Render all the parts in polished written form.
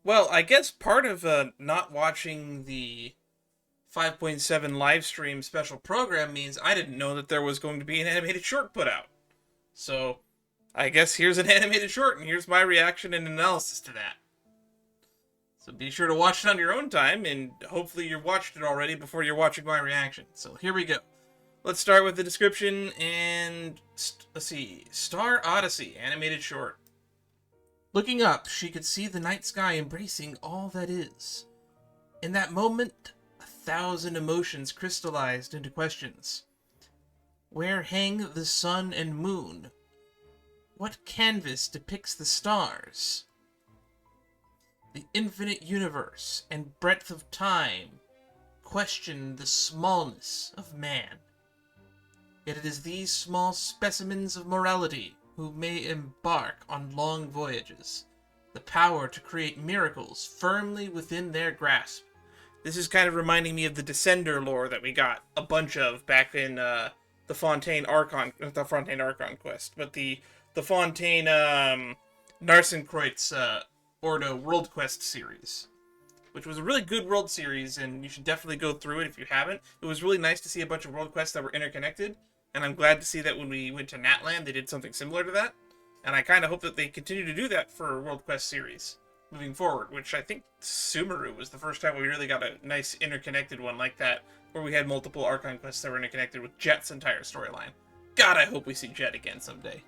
Well, I guess part of not watching the 5.7 live stream special program means I didn't know that there was going to be an animated short put out. So, I guess here's an animated short, and here's my reaction and analysis to that. So be sure to watch it on your own time, and hopefully you watched it already before you're watching my reaction. So here we go. Let's start with the description, and let's see. Star Odyssey, animated short. Looking up, she could see the night sky embracing all that is. In that moment, 1,000 emotions crystallized into questions. Where hang the sun and moon? What canvas depicts the stars? The infinite universe and breadth of time question the smallness of man. Yet it is these small specimens of morality who may embark on long voyages, the power to create miracles firmly within their grasp. This is kind of reminding me of the Descender lore that we got a bunch of back in the Fontaine Archon, not the Fontaine Archon quest, but the Fontaine Narsenkreuz Ordo World Quest series, which was a really good world series, and you should definitely go through it if you haven't. It was really nice to see a bunch of world quests that were interconnected, and I'm glad to see that when we went to Natland, they did something similar to that. And I kind of hope that they continue to do that for World Quest series moving forward, which I think Sumeru was the first time we really got a nice interconnected one like that, where we had multiple Archon quests that were interconnected with Jet's entire storyline. God, I hope we see Jet again someday.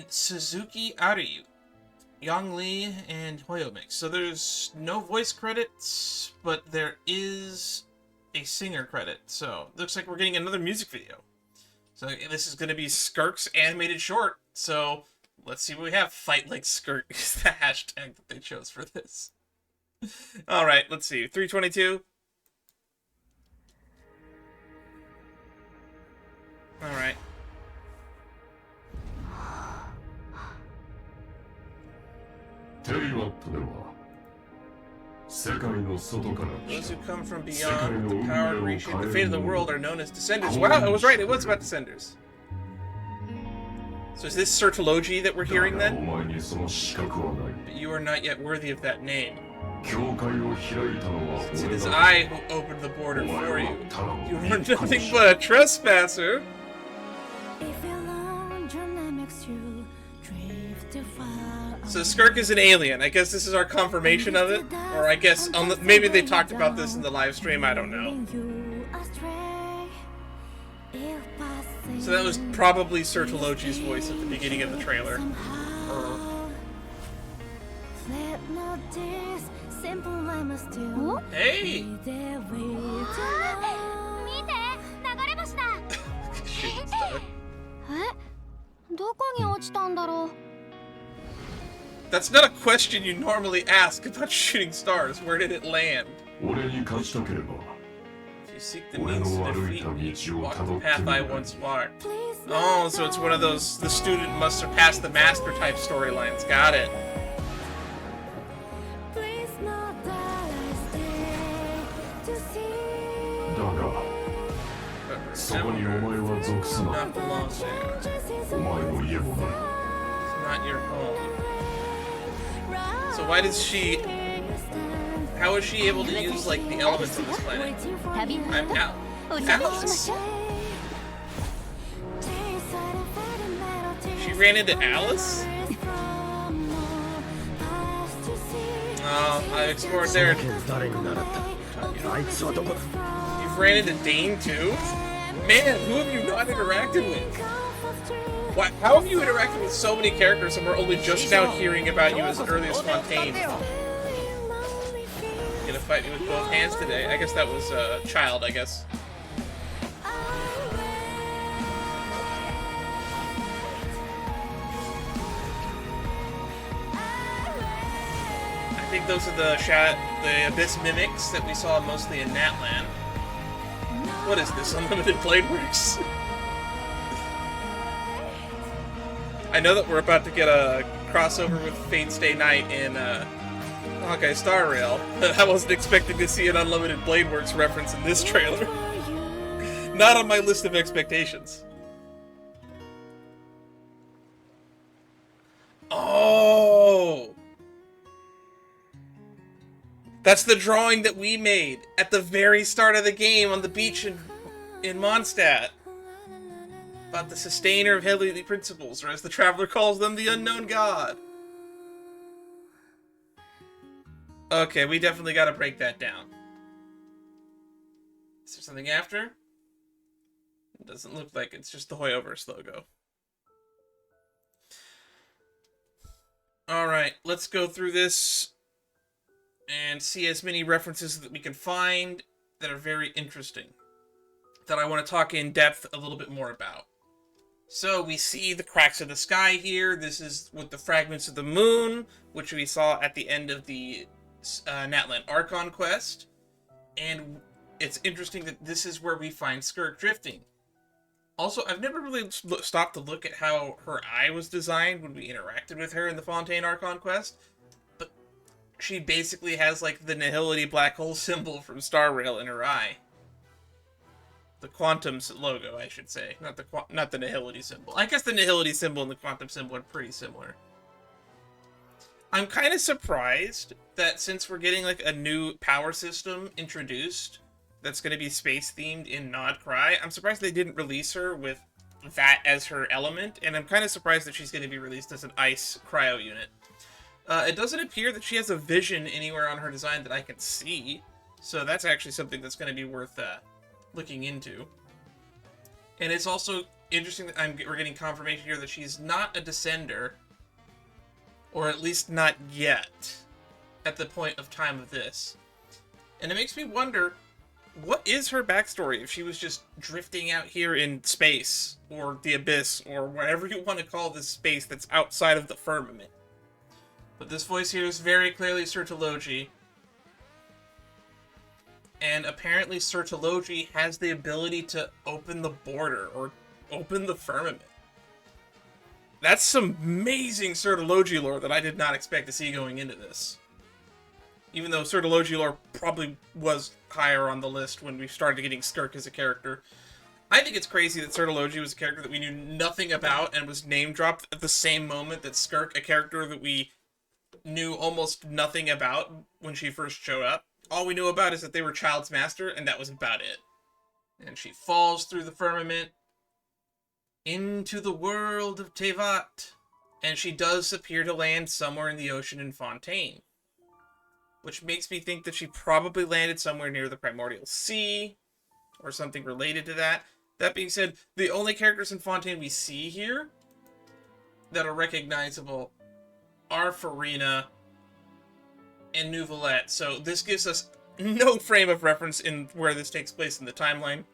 Suzuki Aryu, Yang Li, and Hoyomix. So there's no voice credits, but there is a singer credit. So looks like we're getting another music video. So this is going to be Skirk's animated short. So let's see what we have. Fight like Skirk is the hashtag that they chose for this. All right, let's see. 322. All right. Those who come from beyond the power to reshape the fate of the world are known as Descenders. Wow, I was right. It was about Descenders. So is this Sertology that we're hearing then? But you are not yet worthy of that name. Since it is I who opened the border for you. You are nothing but a trespasser. So Skirk is an alien. I guess this is our confirmation of it. Or I guess maybe they talked about this in the live stream. I don't know. So that was probably Sertology's voice at the beginning of the trailer. Hey! That's not a question you normally ask about shooting stars. Where did it land? If you seek the means to defeat me, walk the path I once walked. Oh, so it's one of those the student must surpass the master type storylines. Got it. Not belong there. It's not your home. So why does she... How is she able to use, like, the elements of this planet? I'm out. Alice? She ran into Alice? Oh, I explored there. You've ran into Dane, too? Man, who have you not interacted with? What? How have you interacted with so many characters and we're only just now hearing about you as early as Fontaine? You're gonna fight me with both hands today? I guess that was a child, I guess. I think those are the Abyss Mimics that we saw mostly in Natland. What is this? Unlimited Blade Works? I know that we're about to get a crossover with Fate Stay Night in Honkai Star Rail, but I wasn't expecting to see an Unlimited Blade Works reference in this trailer. Not on my list of expectations. Oh! That's the drawing that we made at the very start of the game on the beach in Mondstadt. About the sustainer of heavenly principles, or as the Traveler calls them, the unknown god. Okay, we definitely gotta break that down. Is there something after? It doesn't look like it's just the Hoyoverse logo. Alright, let's go through this and see as many references that we can find that are very interesting, that I want to talk in depth a little bit more about. So we see the cracks of the sky here. This is with the fragments of the moon, which we saw at the end of the Natlan Archon quest. And it's interesting that this is where we find Skirk drifting. Also, I've never really stopped to look at how her eye was designed when we interacted with her in the Fontaine Archon quest. But she basically has like the Nihility black hole symbol from Star Rail in her eye. The Quantum logo, I should say, not the Nihility symbol. I guess the Nihility symbol and the Quantum symbol are pretty similar. I'm kind of surprised that since we're getting like a new power system introduced that's going to be space themed in Nod Cry, I'm surprised they didn't release her with that as her element, and I'm kind of surprised that she's going to be released as an ice cryo unit. It doesn't appear that she has a vision anywhere on her design that I can see, so that's actually something that's going to be worth looking into. And it's also interesting that we're getting confirmation here that she's not a descender, or at least not yet, at the point of time of this. And it makes me wonder, what is her backstory if she was just drifting out here in space, or the abyss, or whatever you want to call this space that's outside of the firmament. But this voice here is very clearly Sertology. And apparently Sertology has the ability to open the border, or open the firmament. That's some amazing Sertology lore that I did not expect to see going into this. Even though Sertology lore probably was higher on the list when we started getting Skirk as a character. I think it's crazy that Sertology was a character that we knew nothing about and was name-dropped at the same moment that Skirk, a character that we knew almost nothing about when she first showed up. All we knew about is that they were Child's Master, and that was about it. And she falls through the firmament into the world of Tevat. And she does appear to land somewhere in the ocean in Fontaine. Which makes me think that she probably landed somewhere near the Primordial Sea, or something related to that. That being said, the only characters in Fontaine we see here that are recognizable are Farina and Nouvelette, so this gives us no frame of reference in where this takes place in the timeline,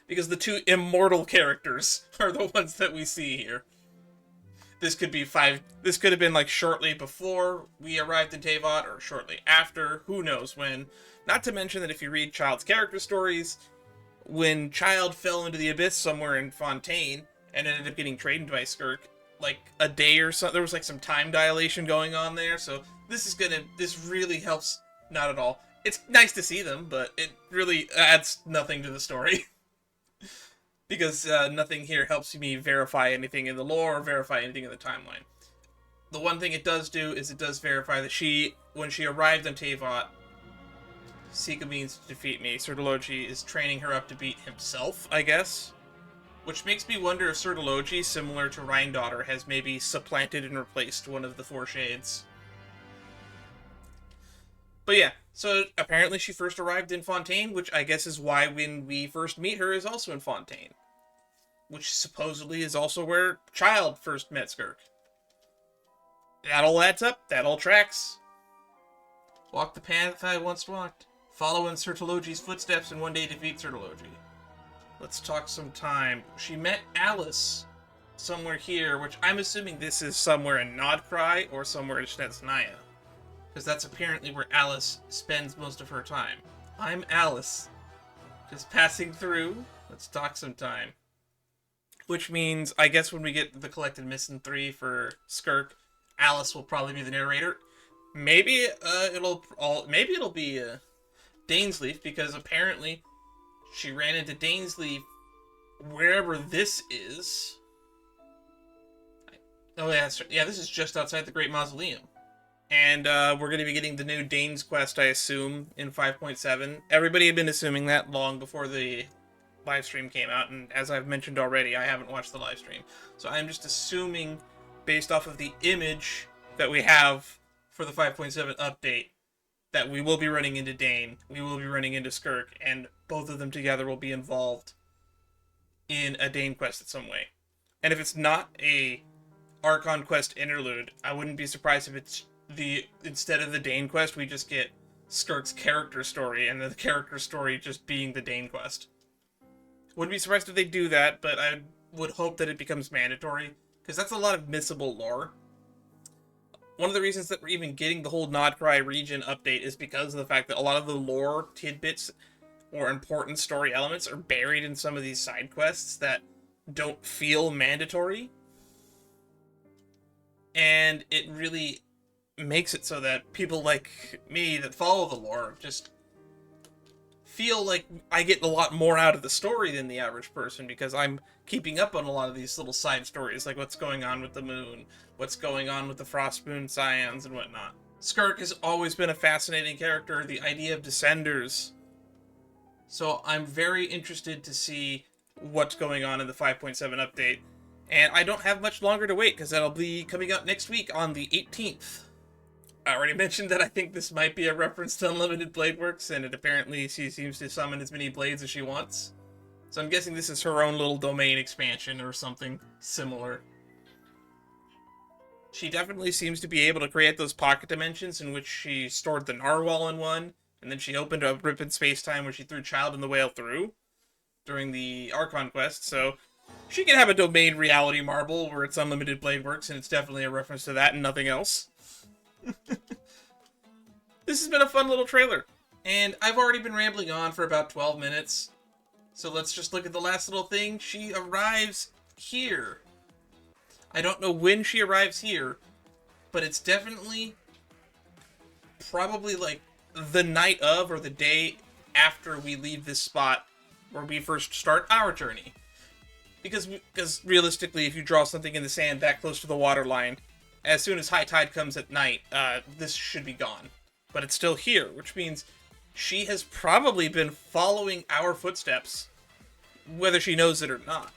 because the two immortal characters are the ones that we see here. This could have been like shortly before we arrived in Tevat, or shortly after, who knows when. Not to mention that if you read Child's character stories, when Child fell into the abyss somewhere in Fontaine, and ended up getting trained by Skirk, like a day or so, there was like some time dilation going on there, so this really helps, not at all. It's nice to see them, but it really adds nothing to the story. Because nothing here helps me verify anything in the lore or verify anything in the timeline. The one thing it does do is it does verify that when she arrived in Tevat, Sika means to defeat me. Sertology is training her up to beat himself, I guess. Which makes me wonder if Sertology, similar to Rhine-Daughter, has maybe supplanted and replaced one of the Four Shades. But yeah, so apparently she first arrived in Fontaine, which I guess is why when we first meet her is also in Fontaine. Which supposedly is also where Child first met Skirk. That all adds up, that all tracks. Walk the path I once walked. Follow in Sertology's footsteps and one day defeat Sertology. Let's talk some time. She met Alice somewhere here, which I'm assuming this is somewhere in Nodcry or somewhere in Snetsnaya. Because that's apparently where Alice spends most of her time. I'm Alice. Just passing through. Let's talk some time. Which means, I guess when we get the Collected Mission 3 for Skirk, Alice will probably be the narrator. Maybe it'll be Dainsleif, because apparently she ran into Dainsleif wherever this is. Oh, yeah, yeah, this is just outside the Great Mausoleum. And we're going to be getting the new Dane's Quest, I assume, in 5.7. Everybody had been assuming that long before the live stream came out, and as I've mentioned already, I haven't watched the live stream. So I'm just assuming, based off of the image that we have for the 5.7 update, that we will be running into Dane, we will be running into Skirk, and both of them together will be involved in a Dane quest in some way. And if it's not a Archon quest interlude, I wouldn't be surprised if it's instead of the Dane quest, we just get Skirk's character story, and the character story just being the Dane quest. Wouldn't be surprised if they do that, but I would hope that it becomes mandatory, because that's a lot of missable lore. One of the reasons that we're even getting the whole Nodcry region update is because of the fact that a lot of the lore tidbits or important story elements are buried in some of these side quests that don't feel mandatory. And it really makes it so that people like me that follow the lore just feel like I get a lot more out of the story than the average person, because I'm keeping up on a lot of these little side stories, like what's going on with the moon, what's going on with the Frostmoon Scions, and whatnot. Skirk has always been a fascinating character, the idea of Descenders. So I'm very interested to see what's going on in the 5.7 update. And I don't have much longer to wait, because that'll be coming out next week on the 18th. I already mentioned that I think this might be a reference to Unlimited Blade Works, and apparently she seems to summon as many blades as she wants. So I'm guessing this is her own little domain expansion or something similar. She definitely seems to be able to create those pocket dimensions in which she stored the narwhal in one, and then she opened a rip in space-time where she threw Child and the Whale through during the Archon quest, so she can have a domain reality marble where it's Unlimited Blade Works, and it's definitely a reference to that and nothing else. This has been a fun little trailer, and I've already been rambling on for about 12 minutes, so let's just look at the last little thing. She arrives here. I don't know when she arrives here, but it's definitely probably like the night of or the day after we leave this spot where we first start our journey. Because realistically, if you draw something in the sand that close to the water line, as soon as high tide comes at night, this should be gone. But it's still here, which means she has probably been following our footsteps, whether she knows it or not.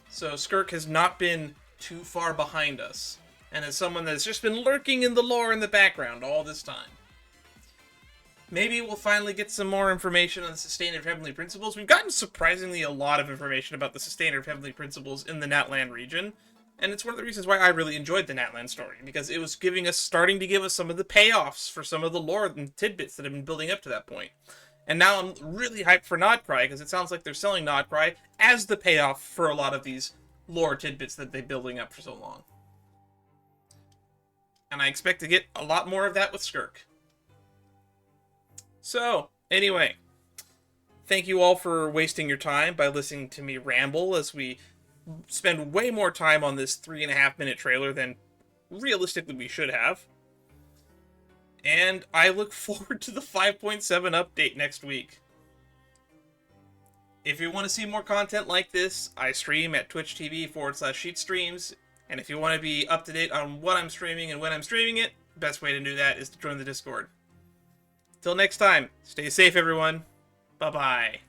So Skirk has not been too far behind us, and is someone that's just been lurking in the lore in the background all this time. Maybe we'll finally get some more information on the Sustainer of Heavenly Principles. We've gotten surprisingly a lot of information about the Sustainer of Heavenly Principles in the Natlan region, and it's one of the reasons why I really enjoyed the Natlan story, because it was starting to give us some of the payoffs for some of the lore and tidbits that have been building up to that point. And now I'm really hyped for Nodcry, because it sounds like they're selling Nodcry as the payoff for a lot of these lore tidbits that they've been building up for so long. And I expect to get a lot more of that with Skirk. So, anyway, thank you all for wasting your time by listening to me ramble as we spend way more time on this 3.5-minute trailer than realistically we should have. And I look forward to the 5.7 update next week. If you want to see more content like this, I stream at twitch.tv/sheetstreams. And if you want to be up to date on what I'm streaming and when I'm streaming it, the best way to do that is to join the Discord. Till next time, stay safe everyone. Bye-bye.